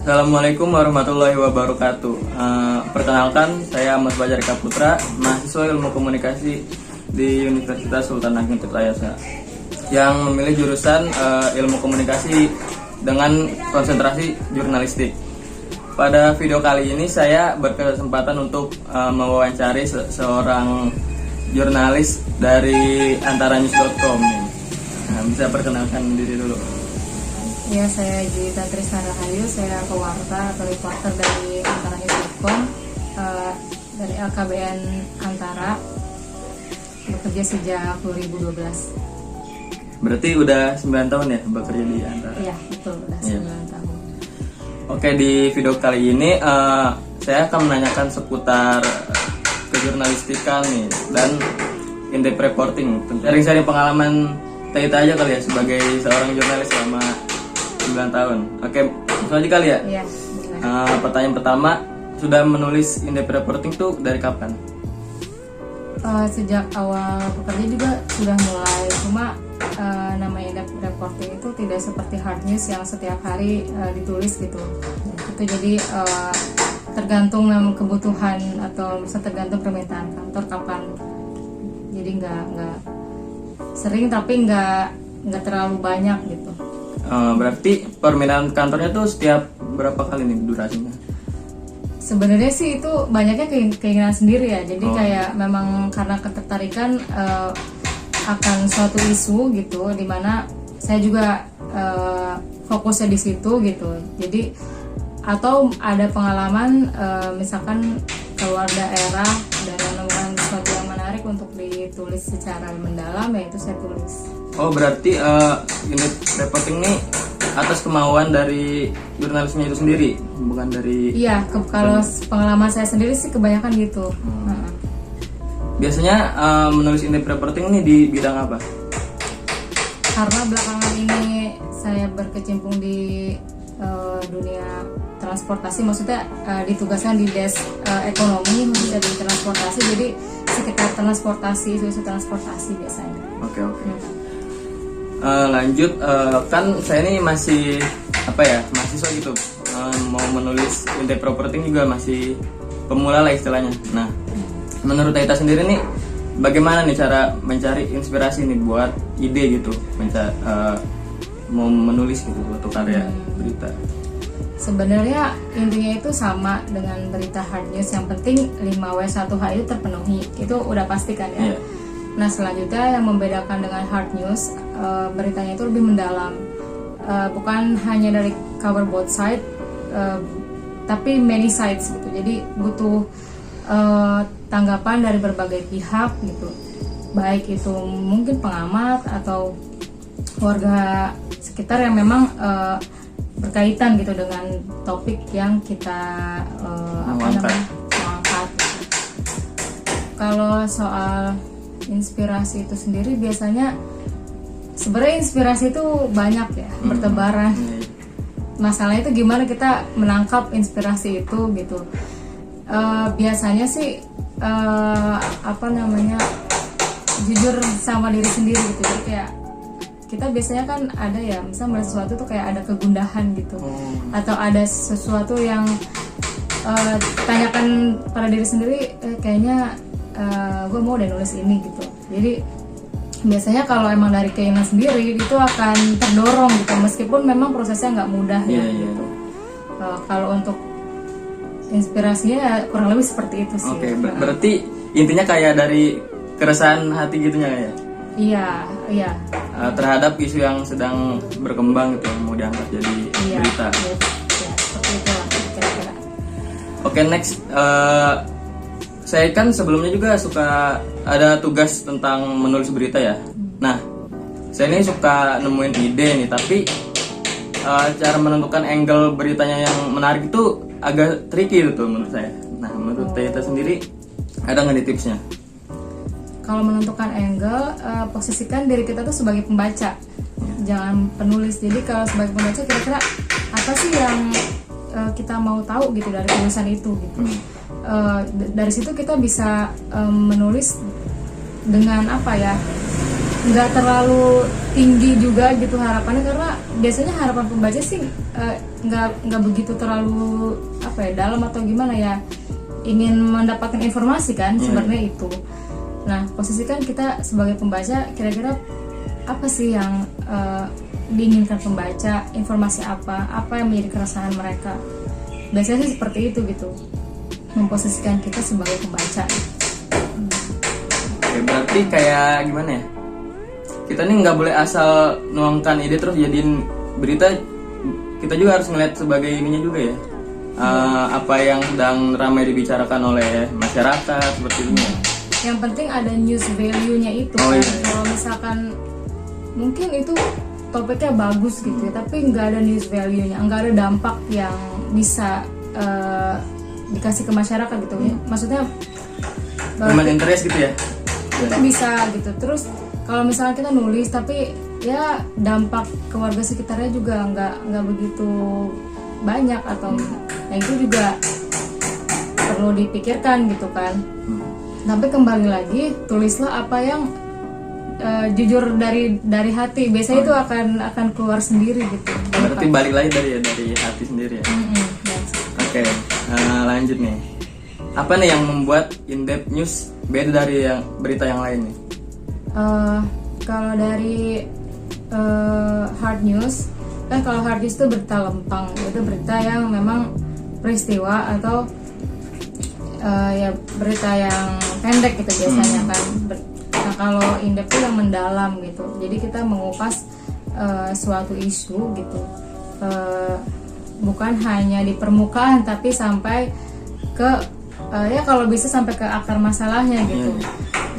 Assalamualaikum warahmatullahi wabarakatuh. Perkenalkan, saya Mas Fajar Eka Putra, mahasiswa Ilmu Komunikasi di Universitas Sultan Hasanuddin Tirtayasa, yang memilih jurusan Ilmu Komunikasi dengan konsentrasi jurnalistik. Pada video kali ini saya berkesempatan untuk mewawancari seorang jurnalis dari antaranews.com. Bisa perkenalkan diri dulu. Ya, saya Juwita Trisna Rahayu, saya pewarta atau reporter dari antaranews.com, dari LKBN Antara, bekerja sejak 2012. Berarti udah 9 tahun ya bekerja di Antara? Iya, betul, udah 9 tahun. Oke, di video kali ini saya akan menanyakan seputar kejurnalistikan nih dan in-depth reporting. Sharing-sharing pengalaman Taita aja kali ya sebagai seorang jurnalis selama 9 tahun. Oke, langsung aja kali ya? Iya. Pertanyaan pertama, sudah menulis in-depth reporting tuh dari kapan? Sejak awal bekerja juga sudah mulai, cuma namanya in-depth reporting itu tidak seperti hard news yang setiap hari ditulis gitu. Itu jadi tergantung kebutuhan atau bisa tergantung permintaan kantor kapan. Jadi nggak sering, tapi nggak terlalu banyak gitu. Berarti permintaan kantornya tuh setiap berapa kali nih durasinya? Sebenarnya sih itu banyaknya keinginan sendiri ya. Jadi kayak memang karena ketertarikan akan suatu isu gitu, dimana saya juga fokusnya di situ gitu. Jadi atau ada pengalaman misalkan keluar daerah dan menemukan sesuatu yang menarik untuk ditulis secara mendalam, ya itu saya tulis. Oh, berarti unit reporting ini atas kemauan dari jurnalisnya itu sendiri, bukan dari... Iya, kalau pengalaman saya sendiri sih kebanyakan gitu. Biasanya menulis unit reporting ini di bidang apa? Karena belakangan ini saya berkecimpung di dunia transportasi, maksudnya ditugaskan di desk ekonomi khususnya di transportasi, jadi sekitar transportasi, isu-isu transportasi biasanya. Oke. Lanjut, kan saya ini masih mahasiswa gitu, mau menulis in-depth reporting juga masih pemula lah istilahnya. Nah, menurut Taita sendiri nih, bagaimana nih cara mencari inspirasi nih buat ide gitu, mau menulis gitu atau karya berita? Sebenarnya intinya itu sama dengan berita hard news, yang penting 5W1H itu terpenuhi, itu udah pasti kan ya. Nah, selanjutnya yang membedakan dengan hard news, beritanya itu lebih mendalam, bukan hanya dari cover both side, tapi many sides gitu. Jadi butuh tanggapan dari berbagai pihak gitu, baik itu mungkin pengamat atau warga sekitar yang memang berkaitan gitu dengan topik yang kita angkat. Kalau soal inspirasi itu sendiri, biasanya sebenarnya inspirasi itu banyak ya, bertebaran. Masalahnya itu gimana kita menangkap inspirasi itu gitu. Biasanya sih jujur sama diri sendiri gitu. Jadi kayak kita biasanya kan ada ya, misalnya melihat sesuatu tuh kayak ada kegundahan gitu, atau ada sesuatu yang tanyakan pada diri sendiri, kayaknya gue mau deh nulis ini gitu. Jadi biasanya kalau emang dari keinginan sendiri itu akan terdorong gitu, meskipun memang prosesnya nggak mudah ya gitu. Kalau untuk inspirasinya kurang lebih seperti itu sih. Oke, berarti intinya kayak dari keresahan hati gitunya ya? Iya. Terhadap isu yang sedang berkembang gitu, yang mau diangkat jadi berita. Iya, seperti itu lah kira-kira. Oke, next. Saya kan sebelumnya juga suka ada tugas tentang menulis berita ya. Nah, saya ini suka nemuin ide nih, tapi cara menentukan angle beritanya yang menarik itu agak tricky gitu menurut saya. Nah, menurut Taita sendiri ada nggak nih tipsnya? Kalau menentukan angle, posisikan diri kita tuh sebagai pembaca, jangan penulis. Jadi kalau sebagai pembaca, kira-kira apa sih yang kita mau tahu gitu dari tulisan itu gitu. Dari situ kita bisa menulis dengan nggak terlalu tinggi juga gitu harapannya, karena biasanya harapan pembaca sih nggak begitu terlalu dalam atau gimana ya, ingin mendapatkan informasi kan sebenarnya itu. Nah, posisikan kita sebagai pembaca, kira-kira apa sih yang diinginkan pembaca, informasi apa yang menjadi keresahan mereka. Biasanya sih seperti itu gitu, memposisikan kita sebagai pembaca. Oke, berarti kayak gimana ya, kita nih nggak boleh asal nuangkan ide terus jadiin berita. Kita juga harus ngeliat sebagai ininya juga ya, apa yang sedang ramai dibicarakan oleh masyarakat seperti itu ya. Yang penting ada news value-nya itu kan. Kalau misalkan mungkin itu topiknya bagus gitu ya, tapi nggak ada news value-nya, nggak ada dampak yang bisa dikasih ke masyarakat gitu ya. Maksudnya human interest gitu ya, itu bisa gitu. Terus kalau misalnya kita nulis tapi ya dampak ke warga sekitarnya juga nggak begitu banyak, atau yang itu juga perlu dipikirkan gitu kan. Tapi kembali lagi, tulislah apa yang jujur dari hati. Biasanya itu akan keluar sendiri gitu. Berarti balik lagi dari hati sendiri ya. Oke, lanjut nih. Apa nih yang membuat in-depth news beda dari yang berita yang lain nih? Kalau dari hard news kan, kalau hard news itu berita lempang, itu berita yang memang peristiwa atau ya berita yang pendek gitu biasanya kan. Nah, kalau in-depth itu yang mendalam gitu, jadi kita mengupas suatu isu gitu, bukan hanya di permukaan tapi sampai ke ya kalau bisa sampai ke akar masalahnya gitu.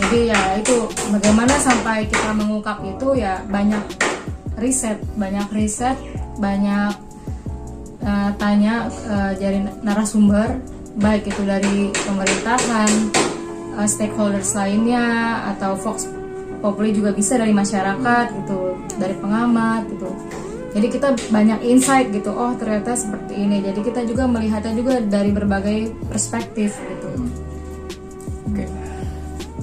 Jadi ya itu bagaimana sampai kita mengungkap itu ya, banyak riset, banyak tanya dari narasumber, baik itu dari pemerintahan, stakeholders lainnya, atau Vox Populi juga bisa dari masyarakat gitu, dari pengamat gitu. Jadi kita banyak insight gitu, oh ternyata seperti ini. Jadi kita juga melihatnya juga dari berbagai perspektif gitu. Oke.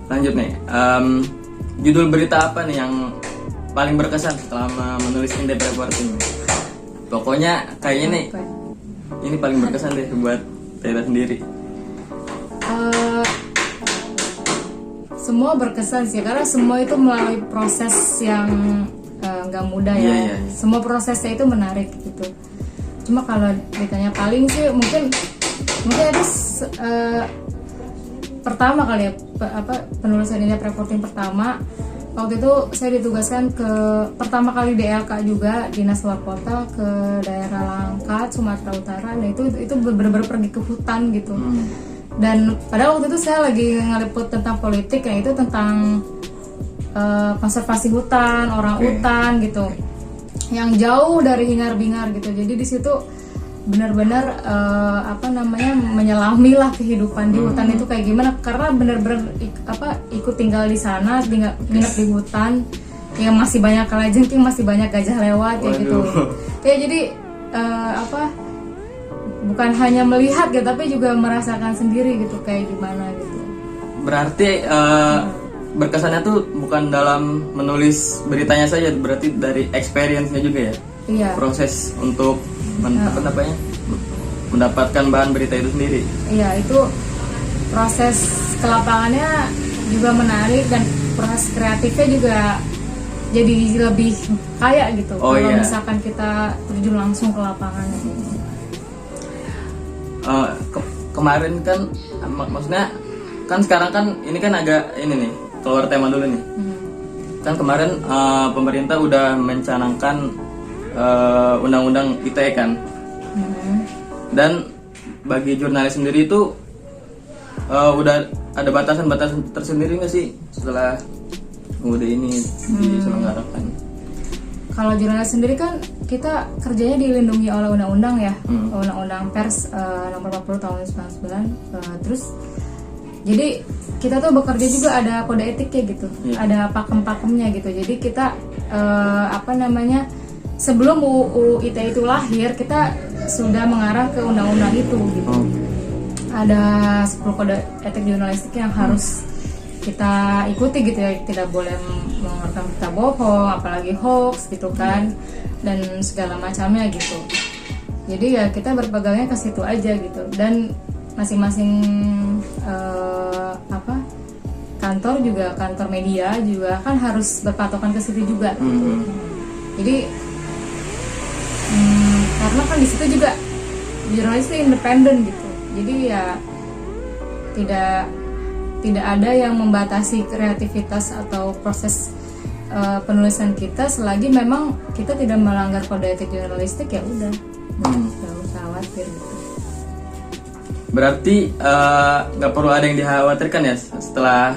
Lanjut nih, judul berita apa nih yang paling berkesan selama menulis in-depth reporting? Pokoknya kayaknya nih ini paling berkesan deh buat Taira sendiri. Semua berkesan sih, karena semua itu melalui proses yang nggak mudah ya. Semua prosesnya itu menarik gitu. Cuma kalau ditanya paling sih mungkin itu pertama kali ya, penulisan in-depth reporting pertama. Waktu itu saya ditugaskan ke pertama kali DLK juga, Dinas Luar Kota, ke daerah Langkat, Sumatera Utara. Nah itu benar-benar pergi ke hutan gitu. Dan padahal waktu itu saya lagi ngeliput tentang politik, yaitu tentang konservasi hutan, orang hutan gitu, yang jauh dari hingar-bingar gitu. Jadi di situ benar-benar menyelami lah kehidupan di hutan itu kayak gimana, karena benar-benar ikut tinggal di sana, nginep di hutan yang masih banyak kalajengking, masih banyak gajah lewat ya gitu. Ya jadi bukan hanya melihat gitu, tapi juga merasakan sendiri gitu kayak gimana gitu. Berarti berkesannya tuh bukan dalam menulis beritanya saja, berarti dari experience-nya juga ya. Iya. Proses untuk mendapatkan bahan berita itu sendiri. Iya, itu proses ke lapangannya juga menarik, dan proses kreatifnya juga jadi lebih kaya gitu. Kalau misalkan kita terjun langsung ke lapangan. Kemarin kan, maksudnya kan sekarang kan ini kan agak ini nih, keluar tema dulu nih. Kan kemarin pemerintah udah mencanangkan undang-undang ITE kan. Dan bagi jurnalis sendiri itu udah ada batasan-batasan tersendiri nggak sih setelah udah ini diselenggarakan? Kalau jurnalis sendiri kan kita kerjanya dilindungi oleh undang-undang ya, undang-undang pers nomor 40 tahun 99. Terus jadi kita tuh bekerja juga ada kode etiknya gitu, ada pakem-pakemnya gitu. Jadi kita sebelum UU ITE itu lahir, kita sudah mengarah ke undang-undang itu gitu. Ada 10 kode etik jurnalistik yang harus kita ikuti gitu ya, tidak boleh mengeluarkan berita bohong, apalagi hoax gitu kan, dan segala macamnya gitu. Jadi ya kita berpegangnya ke situ aja gitu, dan masing-masing kantor juga, kantor media juga kan harus berpatokan ke situ juga gitu. Jadi karena kan di situ juga jurnalis itu independen gitu, jadi ya tidak ada yang membatasi kreativitas atau proses penulisan kita selagi memang kita tidak melanggar kode etik jurnalistik, ya udah nggak usah khawatir gitu. Berarti nggak perlu ada yang dikhawatirkan ya setelah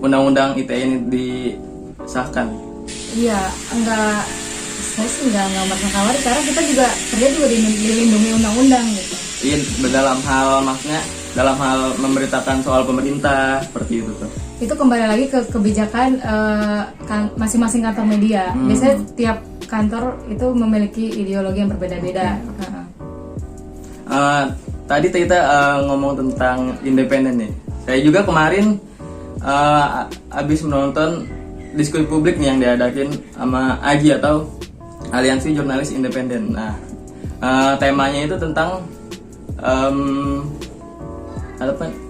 undang-undang ITE ini disahkan? Iya, saya sih nggak merasa khawatir karena kita juga kerja juga dilindungi undang-undang gitu. Iya, dalam hal memberitakan soal pemerintah seperti itu tuh. Itu kembali lagi ke kebijakan masing-masing kantor media. Biasanya tiap kantor itu memiliki ideologi yang berbeda-beda. Tadi kita ngomong tentang independen nih. Saya juga kemarin habis menonton diskusi publik nih yang diadakin sama AJI atau Aliansi Jurnalis Independen. Nah, temanya itu tentang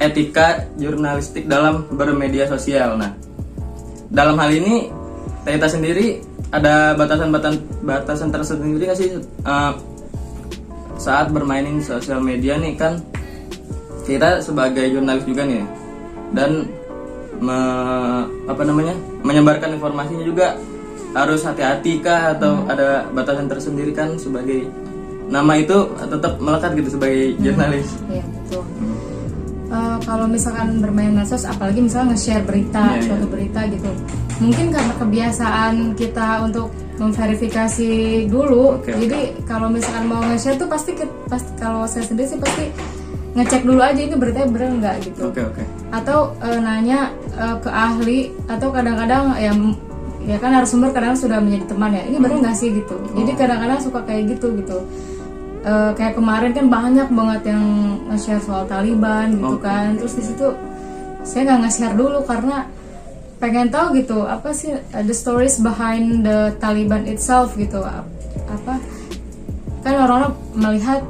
etika jurnalistik dalam bermedia sosial. Nah, dalam hal ini Taita sendiri ada batasan tersendiri nggak sih saat bermain di sosial media nih, kan kita sebagai jurnalis juga nih, dan menyebarkan informasinya juga harus hati-hati kah, atau ada batasan tersendiri kan sebagai nama itu tetap melekat gitu sebagai jurnalis? Iya, betul. Kalau misalkan bermain medsos, apalagi misalnya nge-share berita, suatu berita gitu, mungkin karena kebiasaan kita untuk memverifikasi dulu. Jadi kalau misalkan mau nge-share tuh pasti kalau saya sendiri sih pasti ngecek dulu aja ini beritanya bener nggak gitu. Atau nanya ke ahli, atau kadang-kadang ya kan harus sumber kadang sudah menjadi teman ya, ini bener nggak sih gitu. Jadi kadang-kadang suka kayak gitu. Kayak kemarin kan banyak banget yang nge-share soal Taliban gitu kan. Terus di situ saya nggak nge-share dulu karena pengen tahu gitu apa sih the stories behind the Taliban itself gitu. Kan orang-orang melihat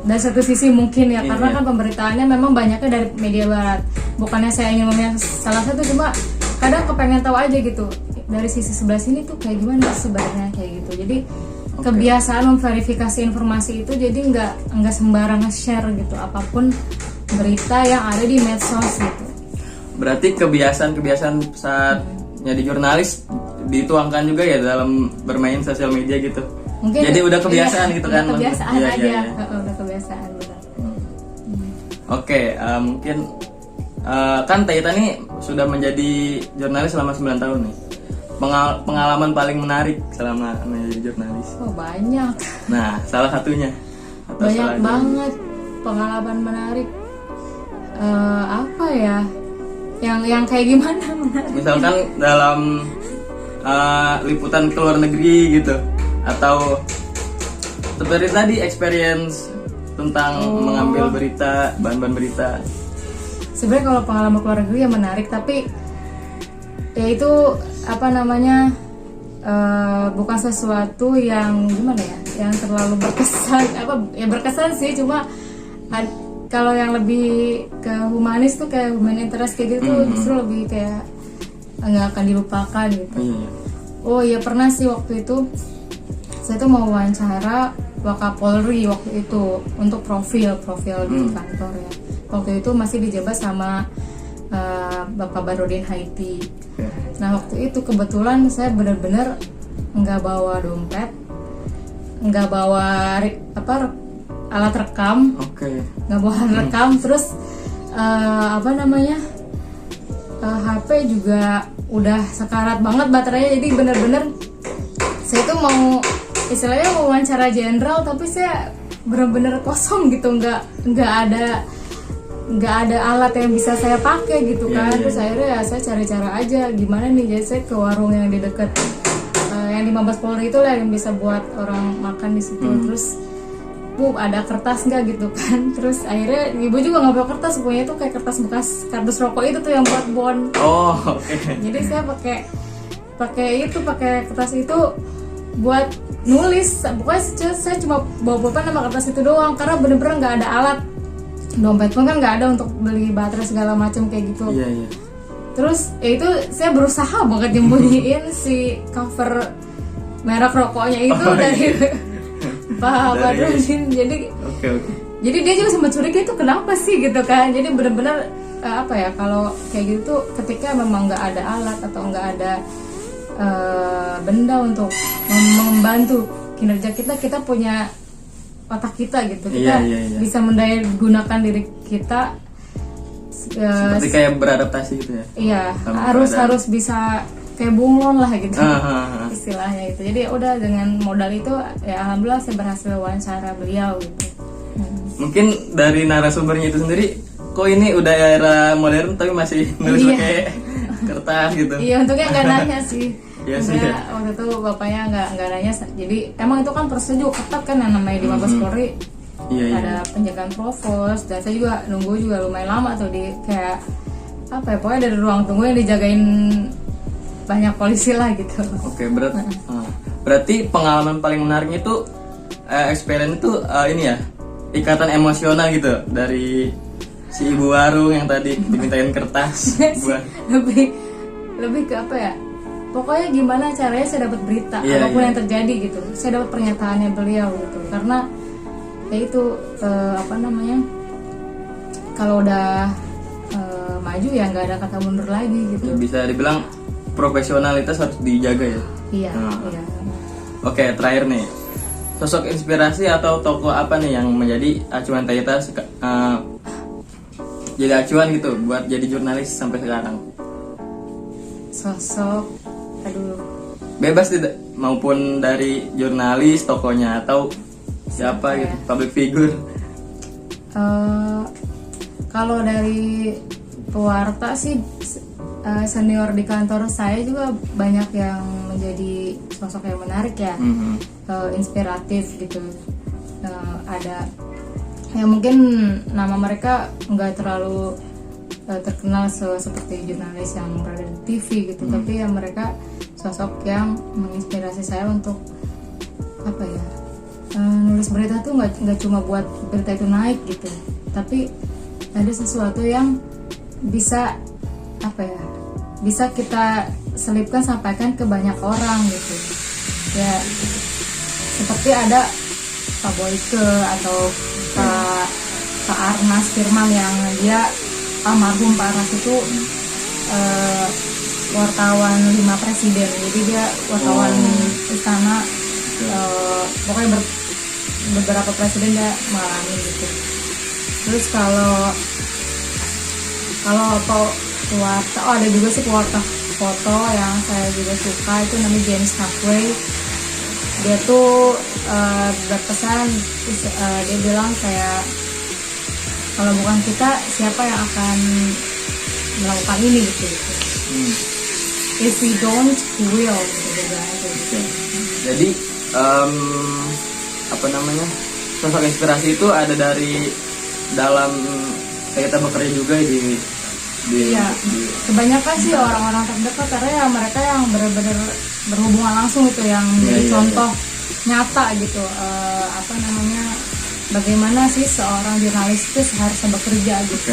dari satu sisi mungkin ya, karena kan pemberitaannya memang banyaknya dari media barat. Bukannya saya ingin memihak salah satu, cuma kadang kepengen tahu aja gitu dari sisi sebelah sini tuh kayak gimana sebenarnya kayak gitu. Jadi kebiasaan memverifikasi informasi itu, jadi nggak sembarangan share gitu apapun berita yang ada di medsos gitu. Berarti kebiasaan saat jadi jurnalis dituangkan juga ya dalam bermain sosial media gitu. Mungkin jadi udah kebiasaan gitu kan? Udah kebiasaan aja. Udah kebiasaan benar. Oke, mungkin kan Taita nih sudah menjadi jurnalis selama 9 tahun nih. Pengalaman paling menarik selama menjadi jurnalis? Oh, banyak. Nah, salah satunya? Banyak banget pengalaman menarik. Apa ya? Yang kayak gimana menarik? Misalkan dalam liputan ke luar negeri gitu, atau seperti tadi experience tentang mengambil berita, bahan-bahan berita. Sebenarnya kalau pengalaman keluar negeri ya menarik, tapi ya itu bukan sesuatu yang gimana ya, yang terlalu berkesan. Berkesan sih, cuma kalau yang lebih ke humanis tuh kayak human interest kayak gitu, justru lebih kayak nggak akan dilupakan gitu. Oh iya, pernah sih waktu itu saya tuh mau wawancara Wakapolri waktu itu untuk profil di kantor ya. Waktu itu masih dijabat sama Bapak Barudin Haiti. Nah waktu itu kebetulan saya benar-benar nggak bawa dompet, nggak bawa alat rekam, nggak bawa alat rekam, terus HP juga udah sekarat banget baterainya. Jadi benar-benar saya tuh mau istilahnya wawancara jenderal, tapi saya benar-benar kosong gitu, nggak ada alat yang bisa saya pakai gitu kan. Terus akhirnya ya saya cari cara aja gimana nih, jadi saya ke warung yang di dekat yang di Mabes Polri itu lah yang bisa buat orang makan di situ. Terus Bu ada kertas nggak gitu kan. Terus akhirnya ibu juga nggak bawa kertas, punya itu kayak kertas bekas kardus rokok itu tuh yang buat bon. Oh, oke. Jadi saya pakai kertas itu buat nulis. Pokoknya saya cuma bawa pulpen sama kertas itu doang, karena bener-bener nggak ada alat. Dompet pun kan nggak ada untuk beli baterai segala macam kayak gitu. Iya, iya. Terus ya itu saya berusaha banget nyembunyiin si cover merek rokoknya itu dari Pak Badrudin. Jadi Oke. jadi dia juga sempat curiga itu kenapa sih gitu kan. Jadi benar-benar apa ya, kalau kayak gitu tuh ketika memang nggak ada alat atau nggak ada benda untuk membantu kinerja kita punya otak kita gitu, kita Iya. bisa mendaya gunakan diri kita Seperti kayak beradaptasi gitu ya. iya, Sama harus keadaan. bisa kayak bunglon lah gitu Ah. istilahnya itu. Jadi udah dengan modal itu ya alhamdulillah saya berhasil wawancara beliau gitu. Mungkin dari narasumbernya itu sendiri, kok ini udah era modern tapi masih nulis Iya. pakai kertas gitu. Iya, untungnya nggak nanya sih. Iya sih, Untungnya ya. waktu itu bapaknya nggak nanya. Jadi emang itu kan prosedur ketat kan yang namanya di Mabes Polri. Iya. Ada penjagaan provos, dan saya juga nunggu juga lumayan lama tuh di kayak apa ya, pokoknya dari ruang tunggu yang dijagain banyak polisi lah gitu. Oke, berarti pengalaman paling menariknya itu experience itu ini ya, ikatan emosional gitu dari si ibu warung yang tadi dimintain kertas buat. lebih ke apa ya, pokoknya gimana caranya saya dapat berita apapun yang terjadi gitu. Saya dapat pernyataannya beliau gitu, karena ya itu apa namanya, kalau udah maju ya nggak ada kata mundur lagi gitu. Bisa dibilang profesionalitas harus dijaga ya. Iya. Oke, terakhir nih, sosok inspirasi atau tokoh apa nih yang menjadi acuan Tayeta jadi acuan gitu buat jadi jurnalis sampai sekarang? Sosok, aduh, Bebas tidak, maupun dari jurnalis, tokohnya atau siapa gitu, public figure. kalau dari pewarta sih senior di kantor saya juga banyak yang menjadi sosok yang menarik ya, inspiratif gitu. Ada yang mungkin nama mereka nggak terlalu terkenal seperti jurnalis yang berada di TV gitu, tapi ya mereka sosok yang menginspirasi saya untuk apa ya, nulis berita tuh nggak cuma buat berita itu naik gitu, tapi ada sesuatu yang bisa apa ya, bisa kita selipkan, sampaikan ke banyak orang gitu ya. Seperti ada Pak Boyke atau Pak Arnas Firman yang dia almarhum Pak Arnas itu wartawan 5 presiden, jadi dia wartawan istana, pokoknya beberapa presiden dia mengalami gitu. Terus kalau pewarta, ada juga sih pewarta foto yang saya juga suka, itu namanya James Hackway. Dia tuh berpesan, dia bilang kayak kalau bukan kita, siapa yang akan melakukan ini gitu. If we don't, who will gitu. Jadi apa namanya, sosok inspirasi itu ada dari dalam kita bekerja juga di iya, kebanyakan sih orang-orang terdekat, karena ya mereka yang benar-benar berhubungan langsung itu yang jadi contoh nyata gitu, apa namanya, bagaimana sih seorang jurnalis itu seharusnya bekerja gitu.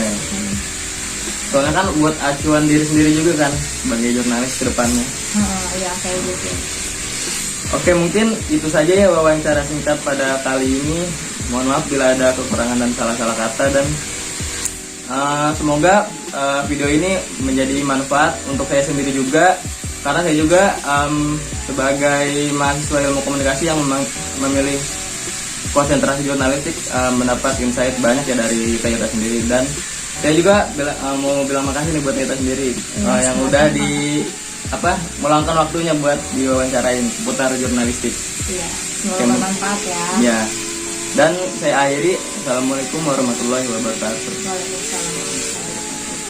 Soalnya kan buat acuan diri sendiri juga kan sebagai jurnalis ke depannya. Ya kayak gitu. Oke, mungkin itu saja ya wawancara singkat pada kali ini. Mohon maaf bila ada kekurangan dan salah-salah kata, dan semoga video ini menjadi manfaat untuk saya sendiri juga, karena saya juga sebagai mahasiswa ilmu komunikasi yang memilih konsentrasi jurnalistik mendapat insight banyak ya dari Tayeta sendiri. Dan saya juga mau bilang makasih nih buat Tayeta sendiri yang udah meluangkan waktunya buat diwawancarain seputar jurnalistik. Iya, semoga bermanfaat ya. Ya. Dan saya akhiri, assalamualaikum warahmatullahi wabarakatuh. Waalaikumsalam.